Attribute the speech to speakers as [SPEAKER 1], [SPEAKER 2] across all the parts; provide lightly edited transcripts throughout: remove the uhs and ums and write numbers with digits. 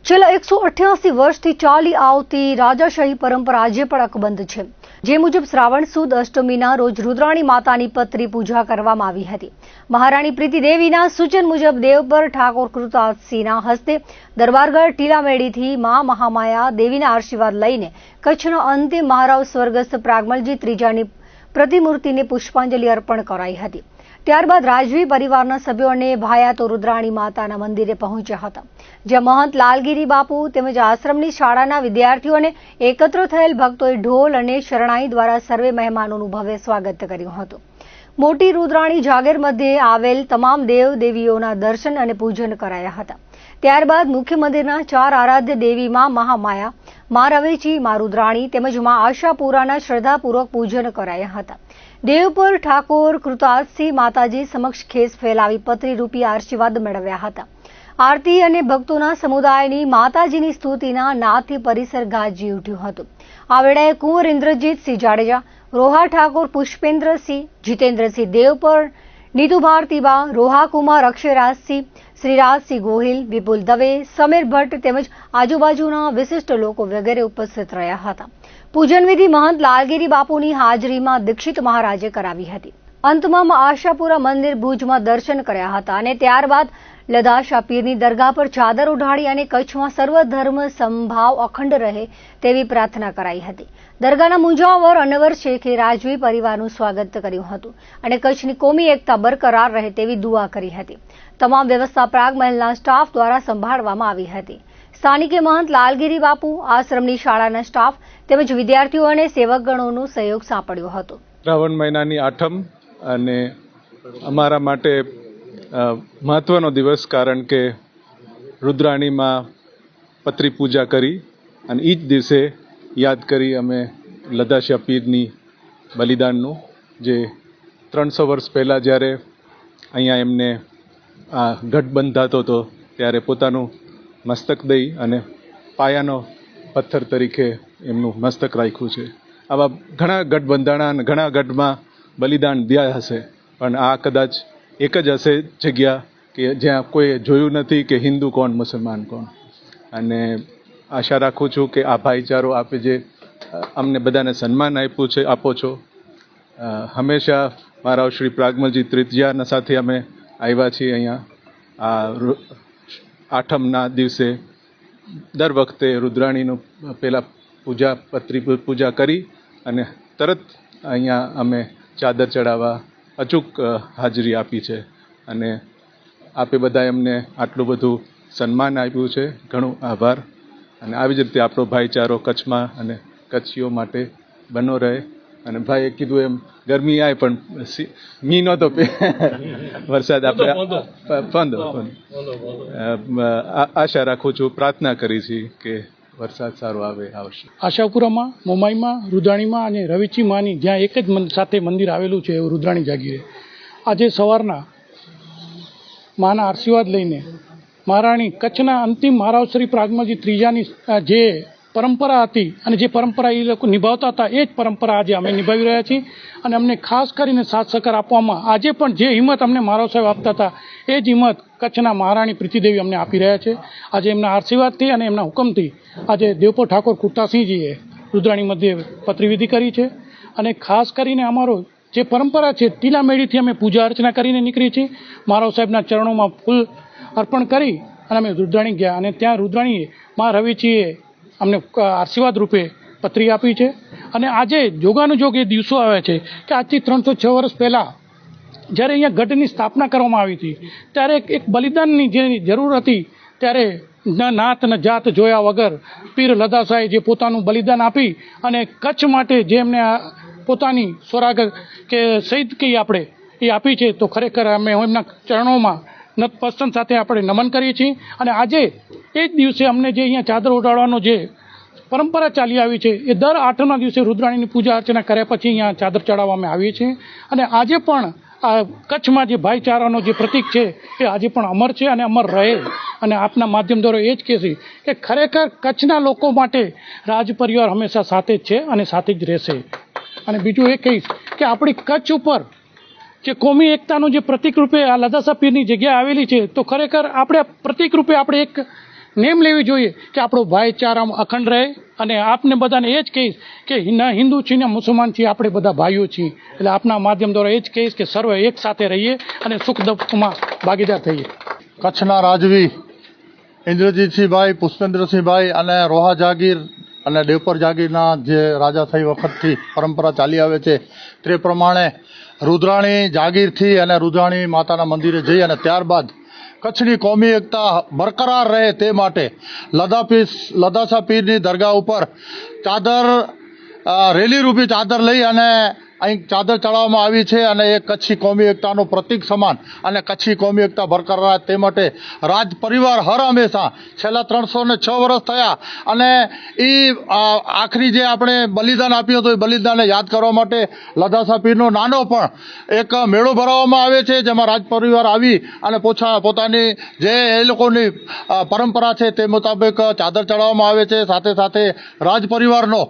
[SPEAKER 1] છેલ્લા 188 વર્ષથી ચાલી આવતી રાજાશાહી પરંપરા આજે પણ અકબંધ છે। જે મુજબ શ્રાવણ સુદ અષ્ટમીના રોજ રુદ્રાણી માતાની પત્રી પૂજા કરવામાં આવી હતી। મહારાણી પ્રીતિ દેવીના સૂચન મુજબ દેવપર ઠાકોર કૃતાસિંહના હસ્તે દરબારગઢ ટીલામેડીથી મા મહામાયા દેવીના આશીર્વાદ લઈને કચ્છના અંતિમ મહારાવ સ્વર્ગસ્થ પ્રાગમલજી ત્રીજાની પ્રતિમૂર્તિને પુષ્પાંજલિ અર્પણ કરાઈ હતી। ત્યારબાદ રાજવી પરિવારના સભ્યો અને ભાયાતો રુદ્રાણી માતાના મંદિરે પહોંચ્યા હતા, જ્યાં મહંત લાલગીરી બાપુ તેમજ આશ્રમની શાળાના વિદ્યાર્થીઓને એકત્ર થયેલ ભક્તોએ ઢોલ અને શરણાઈ દ્વારા સર્વે મહેમાનોનું ભવ્ય સ્વાગત કર્યું હતું। મોટી રુદ્રાણી જાગીર મધ્યે આવેલ તમામ દેવ દેવીઓના દર્શન અને પૂજન કરાયા હતા। ત્યારબાદ મુખ્ય મંદિરના 4 આરાધ્ય દેવીમાં મહામાયા, મા રવેચી, મા રુદ્રાણી તેમજ મા આશાપુરાના શ્રદ્ધાપૂર્વક પૂજન કરાયા હતા। દેવપર ઠાકોર કૃતાસિંહ માતાજી સમક્ષ ખેસ ફેલાવી પત્રી રૂપી આશીર્વાદ મેળવ્યા હતા। આરતી અને ભક્તોના સમુદાયની માતાજીની સ્તુતિના નાદથી પરિસર ગાજી ઉઠ્યું હતું। આ વેળાએ કુંવર ઇન્દ્રજીતસિંહ જાડેજા, રોહા ઠાકોર પુષ્પેન્દ્રસિંહ, જીતેન્દ્રસિંહ દેવપર, નીતુ ભારતીબા, રોહા કુમાર અક્ષયરાજસિંહ, શ્રીરાજસિંહ ગોહિલ, વિપુલ દવે, સમીર ભટ્ટ તેમજ આજુબાજુના વિશિષ્ટ લોકો વગેરે ઉપસ્થિત રહ્યા હતા। પૂજન વિધિ મહંત લાલગીરી બાપુની હાજરીમાં દીક્ષિત મહારાજે કરાવી હતી। અંતમાં આશાપુરા મંદિર ભુજમાં દર્શન કર્યા હતા અને ત્યારબાદ લદાશા પીરની દરગાહ પર ચાદર ઉઢાડી અને કચ્છમાં સર્વધર્મ સમભાવ અખંડ રહે તેવી પ્રાર્થના કરાઈ હતી। દરગાહના મુજાવર અનવર શેખે રાજવી પરિવારનું સ્વાગત કર્યું હતું અને કચ્છની કોમી એકતા બરકરાર રહે તેવી દુઆ કરી હતી। તમામ વ્યવસ્થા પ્રાગ મહેલના સ્ટાફ દ્વારા સંભાળવામાં આવી હતી। સ્થાનિકે મહંત લાલગીરી બાપુ, આશ્રમની શાળાના સ્ટાફ તેમજ વિદ્યાર્થીઓ અને સેવકગણોનો સહયોગ સાંપડ્યો હતો।
[SPEAKER 2] શ્રાવણ મહિનાની આઠમ અને અમારા માટે મહત્વનો દિવસ, કારણ કે રુદ્રાણીમાં પત્રી પૂજા કરી અને એ જ દિવસે યાદ કરી અમે લદાશા પીરની બલિદાનનું, જે 300 વર્ષ પહેલાં જ્યારે અહીંયા એમને આ ગઢ બંધાતો હતો ત્યારે પોતાનું મસ્તક દઈ અને પાયાનો પથ્થર તરીકે એમનું મસ્તક રાખ્યું છે। આવા ઘણા ગઢ બંધાણા અને ઘણા ગઢમાં બલિદાન દિયા હશે, પણ આ કદાચ એક જ હશે જગ્યા કે જ્યાં કોઈ જોયું નથી કે હિન્દુ કોણ મુસલમાન કોણ। અને આશા રાખું છું કે આ ભાઈચારો આપે જે અમને બધાને સન્માન આપ્યું છે, આપો છો। હંમેશા મારા શ્રી પ્રાગમલજી ત્રીજાના સાથે અમે આવ્યા છીએ અહીંયા। આ આઠમના દિવસે દર વખતે રુદ્રાણીનું પહેલાં પત્રી પૂજા કરી અને તરત અહીંયા અમે ચાદર ચડાવવા અચૂક હાજરી આપી છે અને આપે બધાએ અમને આટલું બધું સન્માન આપ્યું છે, ઘણો આભાર। અને આવી જ રીતે આપણો ભાઈચારો કચ્છમાં અને કચ્છીઓ માટે બનો રહે। અને ભાઈએ કીધું એમ ગરમી આવે પણ મી નહોતો વરસાદ આપણે આશા રાખું છું, પ્રાર્થના કરી છે કે વરસાદ સારો આવશે।
[SPEAKER 3] આશાપુરામાં, મોમાઈમાં, રુદ્રાણીમાં અને રવેચી માની જ્યાં એક જ સાથે મંદિર આવેલું છે એવું રુદ્રાણી જાગીરે, આજે સવારના માના આશીર્વાદ લઈને મહારાણી કચ્છના અંતિમ મહારાવ શ્રી પ્રાગમલજી ત્રીજાની જે પરંપરા હતી અને જે પરંપરા એ લોકો નિભાવતા હતા એ જ પરંપરા આજે અમે નિભાવી રહ્યા છીએ। અને અમને ખાસ કરીને સાથ સહકાર આપવામાં આજે પણ જે હિંમત અમને મહારાવ સાહેબ આપતા હતા એ જ હિંમત કચ્છના મહારાણી પ્રીતિદેવી અમને આપી રહ્યા છે। આજે એમના આશીર્વાદથી અને એમના હુકમથી આજે દેવપર ઠાકોર કુર્તાસિંહજીએ રુદ્રાણી મધ્યે પત્રીવિધિ કરી છે। અને ખાસ કરીને અમારો જે પરંપરા છે ટીલામેડીથી અમે પૂજા અર્ચના કરીને નીકળી છીએ। મહારાવ સાહેબના ચરણોમાં ફૂલ અર્પણ કરી અને અમે રુદ્રાણી ગયા અને ત્યાં રુદ્રાણીએ મા રવેચીએ અમને આશીર્વાદ રૂપે પત્રી આપી છે। અને આજે જોગાનુજોગ એ દિવસો આવે છે કે આજથી 306 વર્ષ પહેલાં જ્યારે અહીંયા ગઢની સ્થાપના કરવામાં આવી હતી ત્યારે એક બલિદાનની જે જરૂર હતી, ત્યારે ન નાત ન જાત જોયા વગર પીર લદાસાએ જે પોતાનું બલિદાન આપી અને કચ્છ માટે જે એમને પોતાની સ્વરાગ કે શહીદ કહીએ આપણે એ આપી છે, તો ખરેખર અમે એમના ચરણોમાં નતમસ્તક સાથે આપણે નમન કરીએ છીએ। અને આજે એ જ દિવસે અમને જે અહીંયા ચાદર ઉડાડવાનો જે પરંપરા ચાલી આવી છે એ દર આઠમના દિવસે રુદ્રાણીની પૂજા અર્ચના કર્યા પછી અહીંયા ચાદર ચડાવવામાં આવીએ છીએ। અને આજે પણ આ કચ્છમાં જે ભાઈચારાનો જે પ્રતીક છે એ આજે પણ અમર છે અને અમર રહે। અને આપના માધ્યમ દ્વારા એ જ કહેશે કે ખરેખર કચ્છના લોકો માટે રાજ પરિવાર હંમેશા સાથે જ છે અને સાથે જ રહેશે। અને બીજું એ કહીશ કે આપણી કચ્છ ઉપર જે કોમી એકતાનું જે પ્રતીક રૂપે આ લદાસા પીરની જગ્યા આવેલી છે, તો ખરેખર આપણે પ્રતીક રૂપે આપણે એક નેમ લેવી જોઈએ કે આપણો ભાઈચારામાં અખંડ રહે। અને આપને બધાને એ જ કહીશ કે ના હિન્દુ છીએ ને મુસલમાન છીએ, આપણે બધા ભાઈઓ છીએ। એટલે આપના માધ્યમ દ્વારા એ જ કહીશ કે સર્વે એક સાથે રહીએ અને સુખ દુઃખમાં ભાગીદાર થઈએ।
[SPEAKER 4] કચ્છના રાજવી ઇન્દ્રજીતસિંહભાઈ, પુષ્પેન્દ્રસિંહભાઈ અને રોહા જાગીર અને દેવપર જાગીરના જે રાજાશાહી વખતથી પરંપરા ચાલી આવે છે તે પ્રમાણે રુદ્રાણી જાગીરથી અને રુદ્રાણી માતાના મંદિરે જઈ અને ત્યારબાદ કચ્છની કોમી એકતા બરકરાર રહે તે માટે લદાસા પીરની દરગાહ ઉપર ચાદર રેલી રૂપી ચાદર લઈ અને અહીં ચાદર ચડાવવામાં આવી છે અને એ કચ્છી કોમી એકતાનું પ્રતીક સમાન અને કચ્છી કોમી એકતા બરકરાર તે માટે રાજ પરિવાર હર હંમેશા છેલ્લા 306 વર્ષ થયા અને એ આખરી જે આપણે બલિદાન આપ્યું હતું એ બલિદાનને યાદ કરવા માટે લદાસા પીરનો નાનો પણ એક મેળો ભરાવવામાં આવે છે, જેમાં રાજ પરિવાર આવી અને પોતાની જે એ લોકોની પરંપરા છે તે મુતાબિક ચાદર ચડાવવામાં આવે છે। સાથે સાથે રાજ પરિવારનો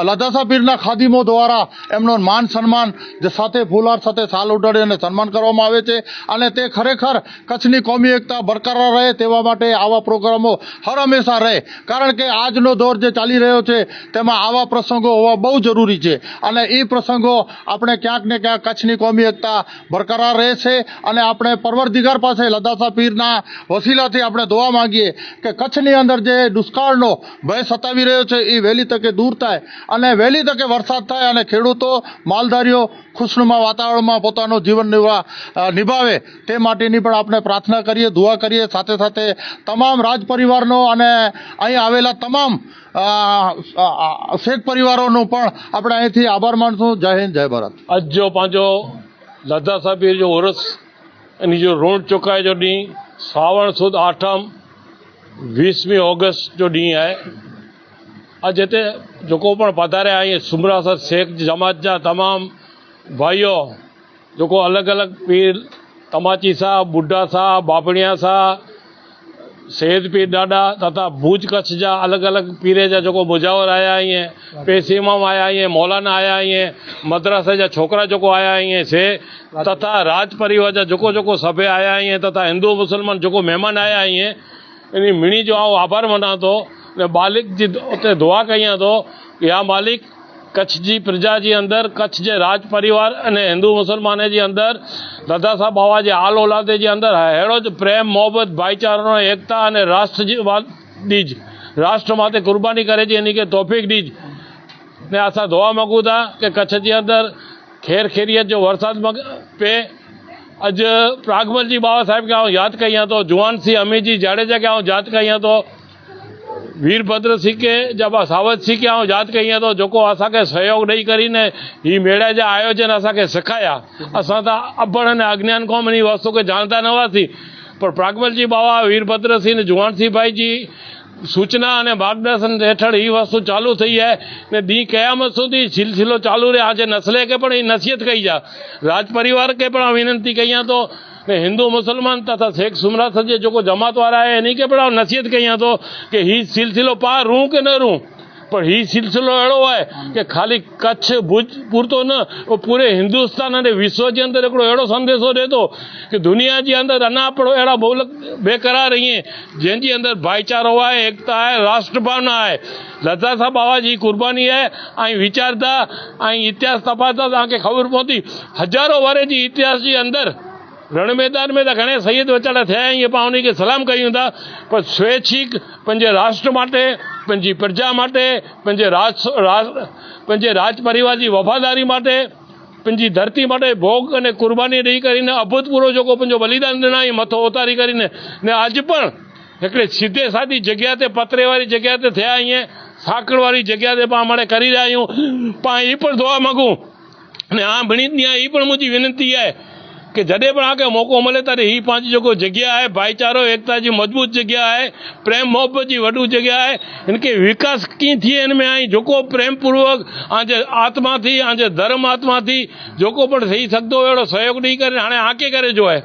[SPEAKER 4] લદાસા પીરના ખાદીમો દ્વારા એમનો માન સન્માન જે સાથે ફૂલહાર સાથે સાલ ઉડાડી અને સન્માન કરવામાં આવે છે અને તે ખરેખર કચ્છની કોમી એકતા બરકરાર રહે તેવા માટે આવા પ્રોગ્રામો હર હંમેશા રહે, કારણ કે આજનો દોર જે ચાલી રહ્યો છે તેમાં આવા પ્રસંગો હોવા બહુ જરૂરી છે અને એ પ્રસંગો આપણે ક્યાંક ને ક્યાંક કચ્છની કોમી એકતા બરકરાર રહેશે અને આપણે પરવરદિગાર પાસે લદાસા પીરના વસીલાથી આપણે દુઆ માંગીએ કે કચ્છની અંદર જે દુષ્કાળનો ભય સતાવી રહ્યો છે એ વહેલી તકે દૂર થાય અને વહેલી તકે વરસાદ થાય અને ખેડૂતો માલધારીઓ ખુશનુમા વાતાવરણમાં પોતાનું જીવન નિભાવે તે માટેની પણ આપણે પ્રાર્થના કરીએ, દુઆ કરીએ। સાથે સાથે તમામ રાજ પરિવારનો અને અહીં આવેલા તમામ શેખ પરિવારોનો પણ આપણે અહીંથી આભાર માનશું। જય હિન્દ, જય ભારત।
[SPEAKER 5] अॼु जो पंहिंजो लदासा पीर जो उर्स इन जो ऋण चुकाए जो ॾींहुं सावण सुद 8 20 ऑगस्ट जो ॾींहुं आहे। अॼु हिते जेको पण पधारिया आहियूं सुमरासर शेख जमात जा तमाम भाइयों, जेको अलॻि अलॻि पीर तमाची साहब, बुढ़ा साहब, बाबणिया साहब, सैयद पीर ॾाढा तथा भूज कच्छ जा अलॻि अलॻि पीरे जा जेको मुजावर आया आहिनि, पेशी इमाम आया आहिनि, मौलाना आया आहिनि, मद्रासे जा छोकिरा जेको आया आहिनि से तथा राज परिवार जा जेको जेको सभु आया आहिनि तथा हिंदू मुस्लमान जेको महिमान आया आहिनि, इन मिणी जो आउं आभार मञा थो ने मालिक जी उते दुआ कयां थो कि या मालिक कच्छ जी प्रजा जे अंदरि, कच्छ जे राज परिवार अने हिंदू मुसलमान जे अंदरि, लदासा बाबा जे आल औलादे जे अंदरि अहिड़ो ज प्रेम मोहबत भाईचारो एकता अने राष्ट्र जी ॾीज राष्ट्र माथे कुर्बानी करे जी इन खे तौफ़ीक़ ॾीज ने असां दुआ मांगूं था कि कच्छ जे अंदरि खेर खेरियत जो वरसाद पे। अॼु प्रागमल जी बाबा साहिब खे आउं यादि कयां थो, जुवान सिंह अमीर जी जाडेजा खे आउं यादि कयां थो, वीरभद्र सिंह के जब सावत सिंह के आउं यादि कयां थो जेको असांखे सहयोग ॾेई करे ही मेले जा आयोजन असांखे सिखाया। असां त अबड़ अने अज्ञान क़ौम इन वस्तु खे ॼाणंदा न हुआसीं, पर प्रागमल जी बाबा, वीरभद्र सिंह, जुवान सिंह भाई जी सूचना अने मार्गदर्शन हेठળ ही वस्तु चालू थी है ने दी क़यामत सुधी सिलसिलो चालू रहे। आज नस्ले के पण नसीहत कई जा, राज परिवार के पण विनंती कयां तो ने हिंदू मुसलमान तथा शेख सुमरासर जे जेको जमात वारा है इन के पण नसीहत कयां तो कि ही सिलसिलो पार रूं के न रूं, पर ही सिलसिलो अहिड़ो आहे कि खाली कच्छ भुज पूरतो न, वो पूरे हिंदुस्तान अने विश्व जे अंदरि हिकिड़ो अहिड़ो संदेशो ॾिए थो कि दुनिया जे अंदरि अञा पण अहिड़ा मुल्क बेक़रार आहिनि जंहिंजे अंदरि भाईचारो आहे, एकता आहे, राष्ट्र भावना आहे। लदासा बाबा जी कुर्बानी आहे। ऐं विचारता ऐं इतिहास तपासता तव्हांखे ख़बर पवंदी हज़ारों वारे जी इतिहास जे अंदरि रण मैदान में तो घणे सैयद वीचारा थिया आहिनि, पाण उन खे सलाम कयूं था, पर स्वैच्छिक पंहिंजे राष्ट्र माटे, पंहिंजी प्रजा माटे, पंहिंजे राज परिवार जी वफ़ादारी माटे, पंहिंजी धरती माटे भोग अने कुर्बानी ॾेई करे अभूतपूर्व जेको पंहिंजो बलिदान ॾिना मथो उतारी करे ने अॼु पण हिकिड़े सीधे सादी जॻह ते, पतरे वारी जॻह ते थिया आहियूं, साकड़ वारी जॻह ते पाण हाणे करे रहिया आहियूं। पाण ही पण दुआ मांगूं अने हा भणी ॾींहुं ही पण मुंहिंजी विनंती आहे कि जॾहिं पण आके मौक़ो मिले त ही पंहिंजी जेको जॻह आहे, भाईचारो एकता जी मजबूत जॻह आहे, प्रेम मोहब्बत जी वॾी जॻह आहे, हिनखे विकास कीअं थिए हिन में आई जेको प्रेम पूर्वक आंजे आत्मा थी, आंजे धर्म आत्मा थी जेको पण थी सघंदो अहिड़ो सहयोग ॾेई करे हाणे आके करे जो आहे।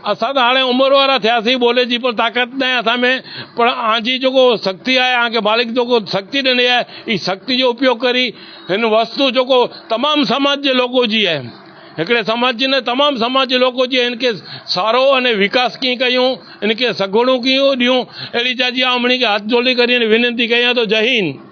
[SPEAKER 5] असां त हाणे उमिरि वारा थियासीं, ॿोले जी पण ताक़त न आहे असां में, पर आंजी जेको शक्ति आहे, आके मालिक जेको शक्ति ॾिनी आहे, ई शक्ति जो उपयोग करी हिन वस्तु जेको तमामु समाज जे लोगो जी आहे, हिकिड़े समाज जी न तमामु समाज जे लोको जी इनके सारो अने विकास कीअं कयूं इनके सगुणूं कीअं ॾियूं अहिड़ी चाची आमणी खे हथ जोड़ी करे विनंती कयां तो जय हिंद।